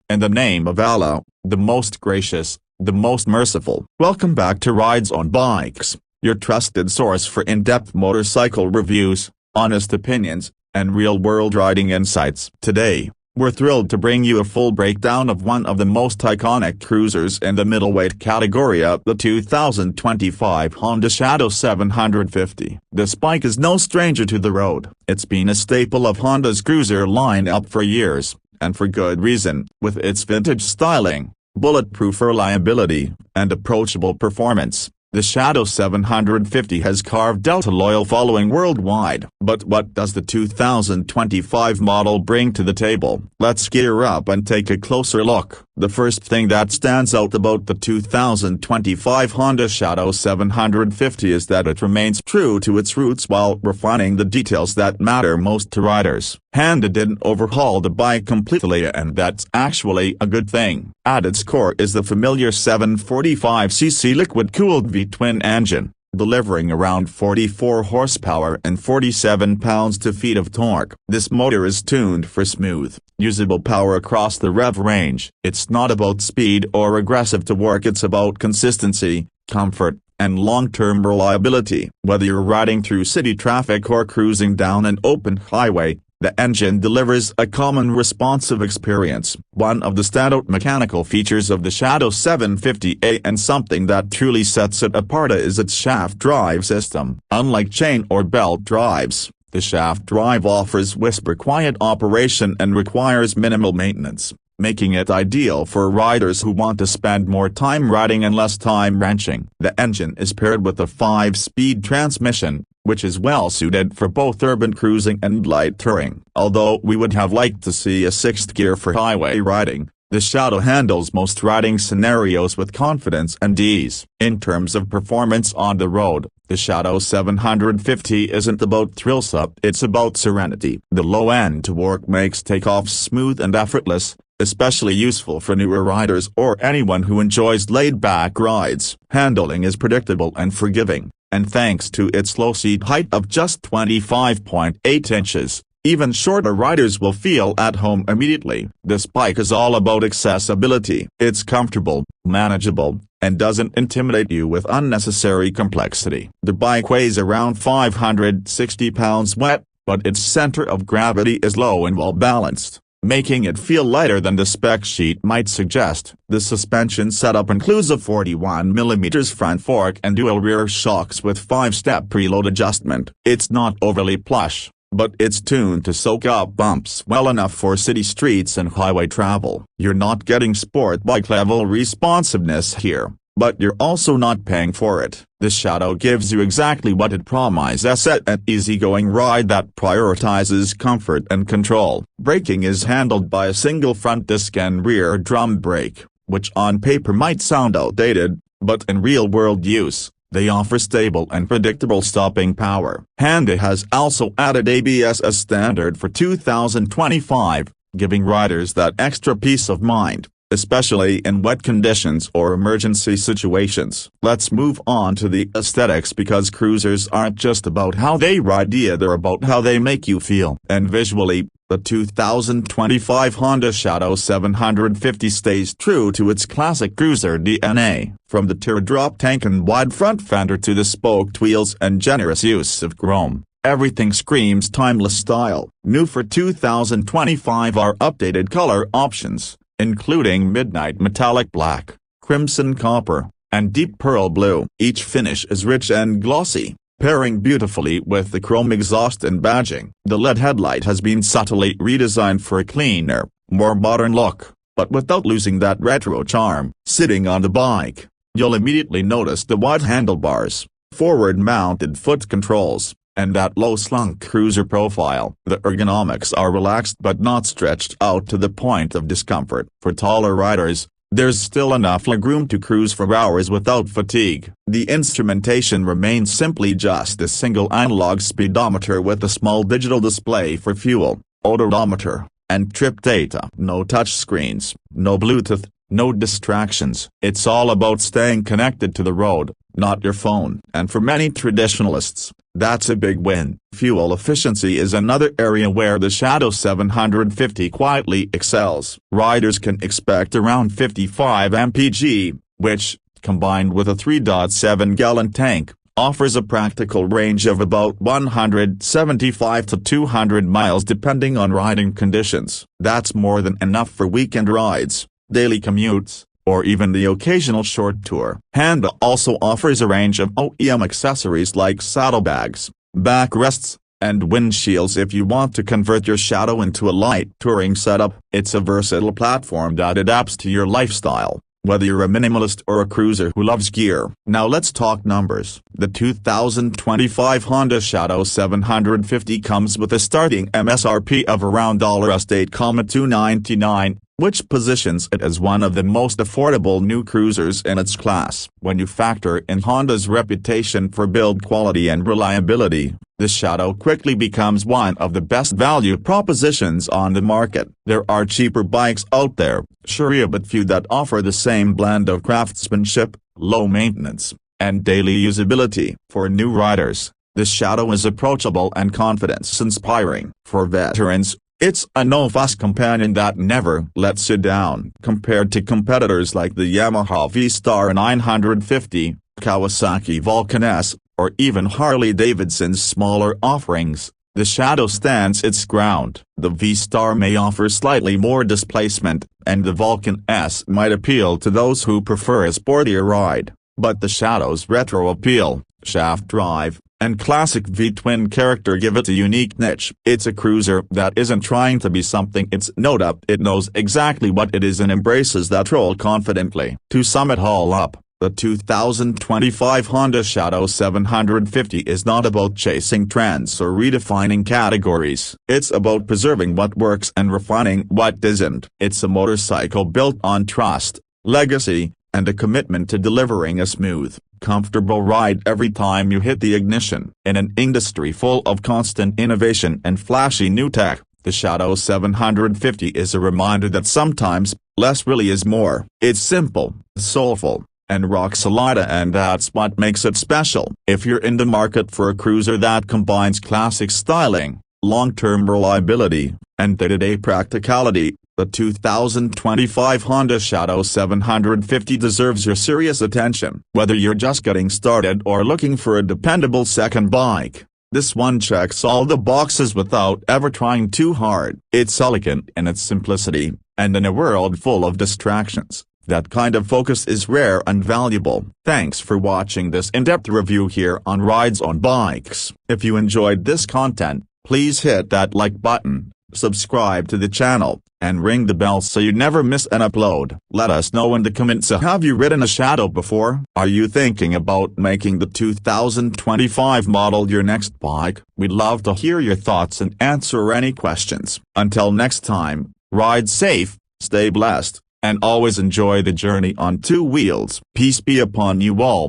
In the name of Allah, the most gracious, the most merciful. Welcome back to RidezoneBikes, your trusted source for in-depth motorcycle reviews, honest opinions, and real-world riding insights. Today, we're thrilled to bring you a full breakdown of one of the most iconic cruisers in the middleweight category, the 2025 Honda Shadow 750. This bike is no stranger to the road. It's been a staple of Honda's cruiser lineup for years, and for good reason. With its vintage styling, bulletproof reliability, and approachable performance, the Shadow 750 has carved out a loyal following worldwide. But what does the 2025 model bring to the table? Let's gear up and take a closer look. The first thing that stands out about the 2025 Honda Shadow 750 is that it remains true to its roots while refining the details that matter most to riders. Honda didn't overhaul the bike completely, and that's actually a good thing. At its core is the familiar 745cc liquid-cooled V-twin engine, delivering around 44 horsepower and 47 pounds-to-feet of torque. This motor is tuned for smooth, usable power across the rev range. It's not about speed or aggressive torque, it's about consistency, comfort, and long-term reliability. Whether you're riding through city traffic or cruising down an open highway, the engine delivers a calm and responsive experience. One of the standout mechanical features of the Shadow 750A, and something that truly sets it apart, is its shaft drive system. Unlike chain or belt drives, the shaft drive offers whisper-quiet operation and requires minimal maintenance, making it ideal for riders who want to spend more time riding and less time wrenching. The engine is paired with a 5-speed transmission, which is well suited for both urban cruising and light touring. Although we would have liked to see a 6th gear for highway riding, the Shadow handles most riding scenarios with confidence and ease. In terms of performance on the road, the Shadow 750 isn't about thrills up, it's about serenity. The low-end torque makes takeoffs smooth and effortless, especially useful for newer riders or anyone who enjoys laid-back rides. Handling is predictable and forgiving, and thanks to its low seat height of just 25.8 inches, even shorter riders will feel at home immediately. This bike is all about accessibility. It's comfortable, manageable, and doesn't intimidate you with unnecessary complexity. The bike weighs around 560 pounds wet, but its center of gravity is low and well balanced, making it feel lighter than the spec sheet might suggest. The suspension setup includes a 41mm front fork and dual rear shocks with 5-step preload adjustment. It's not overly plush, but it's tuned to soak up bumps well enough for city streets and highway travel. You're not getting sport bike level responsiveness here, but you're also not paying for it. The Shadow gives you exactly what it promises: an easygoing ride that prioritizes comfort and control. Braking is handled by a single front disc and rear drum brake, which on paper might sound outdated, but in real-world use, they offer stable and predictable stopping power. Honda has also added ABS as standard for 2025, giving riders that extra peace of mind, especially in wet conditions or emergency situations. Let's move on to the aesthetics, because cruisers aren't just about how they ride, they're about how they make you feel. And visually, the 2025 Honda Shadow 750 stays true to its classic cruiser DNA. From the teardrop tank and wide front fender to the spoked wheels and generous use of chrome, everything screams timeless style. New for 2025 are updated color options, including midnight metallic black, crimson copper, and deep pearl blue. Each finish is rich and glossy, pairing beautifully with the chrome exhaust and badging. The LED headlight has been subtly redesigned for a cleaner, more modern look, but without losing that retro charm. Sitting on the bike, you'll immediately notice the wide handlebars, forward-mounted foot controls, and that low-slung cruiser profile. The ergonomics are relaxed but not stretched out to the point of discomfort. For taller riders, there's still enough legroom to cruise for hours without fatigue. The instrumentation remains simply just a single analog speedometer with a small digital display for fuel, odometer, and trip data. No touchscreens, no Bluetooth, no distractions. It's all about staying connected to the road, not your phone. And for many traditionalists, That's a big win. Fuel efficiency is another area where the Shadow 750 quietly excels. Riders can expect around 55 mpg, which, combined with a 3.7-gallon tank, offers a practical range of about 175 to 200 miles depending on riding conditions. That's more than enough for weekend rides, daily commutes, or even the occasional short tour. Honda also offers a range of OEM accessories like saddlebags, backrests, and windshields if you want to convert your Shadow into a light touring setup. It's a versatile platform that adapts to your lifestyle, whether you're a minimalist or a cruiser who loves gear. Now let's talk numbers. The 2025 Honda Shadow 750 comes with a starting MSRP of around $8,299, which positions it as one of the most affordable new cruisers in its class. When you factor in Honda's reputation for build quality and reliability, the Shadow quickly becomes one of the best value propositions on the market. There are cheaper bikes out there, sure, but few that offer the same blend of craftsmanship, low maintenance, and daily usability. For new riders, the Shadow is approachable and confidence-inspiring. For veterans, it's a no-fuss companion that never lets you down. Compared to competitors like the Yamaha V-Star 950, Kawasaki Vulcan S, or even Harley-Davidson's smaller offerings, the Shadow stands its ground. The V-Star may offer slightly more displacement, and the Vulcan S might appeal to those who prefer a sportier ride, but the Shadow's retro appeal, shaft drive, and classic V-twin character give it a unique niche. It's a cruiser that isn't trying to be something it's not. It knows exactly what it is and embraces that role confidently. To sum it all up, the 2025 Honda Shadow 750 is not about chasing trends or redefining categories. It's about preserving what works and refining what isn't. It's a motorcycle built on trust, legacy, and a commitment to delivering a smooth, comfortable ride every time you hit the ignition. In an industry full of constant innovation and flashy new tech, the Shadow 750 is a reminder that sometimes, less really is more. It's simple, soulful, and rock solid, and that's what makes it special. If you're in the market for a cruiser that combines classic styling, long-term reliability, and day-to-day practicality, the 2025 Honda Shadow 750 deserves your serious attention. Whether you're just getting started or looking for a dependable second bike, this one checks all the boxes without ever trying too hard. It's elegant in its simplicity, and in a world full of distractions, that kind of focus is rare and valuable. Thanks for watching this in-depth review here on RidezoneBikes. If you enjoyed this content, please hit that like button, subscribe to the channel, and ring the bell so you never miss an upload. Let us know in the comments, have you ridden a Shadow before? Are you thinking about making the 2025 model your next bike? We'd love to hear your thoughts and answer any questions. Until next time, ride safe, stay blessed, and always enjoy the journey on two wheels. Peace be upon you all.